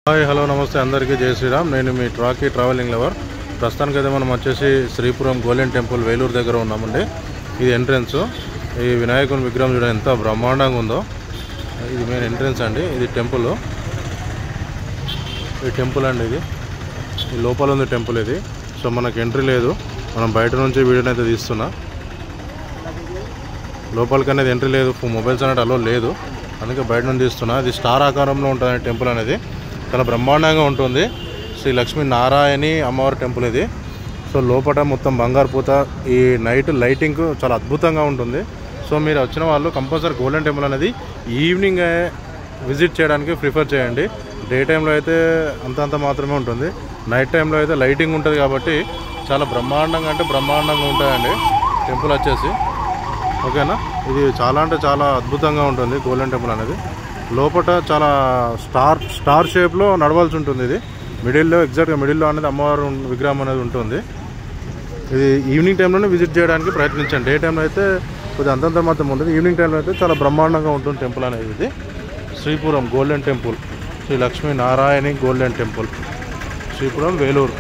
Hi hello నమస్తే అందరికీ జై శ్రీరామ్. నేను మీ ట్రావెలింగ్ లవర్. ప్రస్తుతానికైతే మనం వచ్చేసి శ్రీపురం గోల్డెన్ టెంపుల్ వేలూరు దగ్గర ఉన్నామండి. ఇది ఎంట్రన్స్. ఈ వినాయకుని విగ్రహం చూడండి ఎంత బ్రహ్మాండంగా ఉందో. ఇది మెయిన్ ఎంట్రన్స్ అండి. ఇది టెంపుల్. ఈ టెంపుల్ అండి. ఇది ఈ లోపల ఉంది టెంపుల్. ఇది సో మనకు ఎంట్రీ లేదు. మనం బయట నుంచి వీడియోని అయితే తీస్తున్నా. లోపలికి అనేది ఎంట్రీ లేదు. మొబైల్స్ అనేది అలో లేదు, అందుకే బయట నుంచి తీస్తున్నా. ఇది స్టార్ ఆకారంలో ఉంటుంది టెంపుల్ అనేది. చాలా బ్రహ్మాండంగా ఉంటుంది. శ్రీ లక్ష్మీ నారాయణి అమ్మవారి టెంపుల్ ఇది. సో లోపల మొత్తం బంగారు పూత. ఈ నైట్ లైటింగ్ చాలా అద్భుతంగా ఉంటుంది. సో మీరు వచ్చిన వాళ్ళు కంపల్సరీ గోల్డెన్ టెంపుల్ అనేది ఈవినింగ్ విజిట్ చేయడానికి ప్రిఫర్ చేయండి. డే టైంలో అయితే అంతంత మాత్రమే ఉంటుంది. నైట్ టైంలో అయితే లైటింగ్ ఉంటుంది కాబట్టి చాలా బ్రహ్మాండంగా అంటే బ్రహ్మాండంగా ఉంటుందండి టెంపుల్ వచ్చేసి. ఓకేనా. ఇది చాలా అంటే చాలా అద్భుతంగా ఉంటుంది గోల్డెన్ టెంపుల్ అనేది. లోపల చాలా స్టార్ షేప్లో నడవాల్సి ఉంటుంది. ఇది మిడిల్లో ఎగ్జాక్ట్గా మిడిల్లో అనేది అమ్మవారు విగ్రహం అనేది ఉంటుంది. ఇది ఈవినింగ్ టైంలోనే విజిట్ చేయడానికి ప్రయత్నించండి. డే టైంలో అయితే కొద్దిగా అంతంత మాత్రం ఉంటుంది. ఈవినింగ్ టైంలో అయితే చాలా బ్రహ్మాండంగా ఉంటుంది టెంపుల్ అనేది. ఇది శ్రీపురం గోల్డెన్ టెంపుల్, శ్రీ లక్ష్మీ నారాయణి గోల్డెన్ టెంపుల్, శ్రీపురం వేలూరు.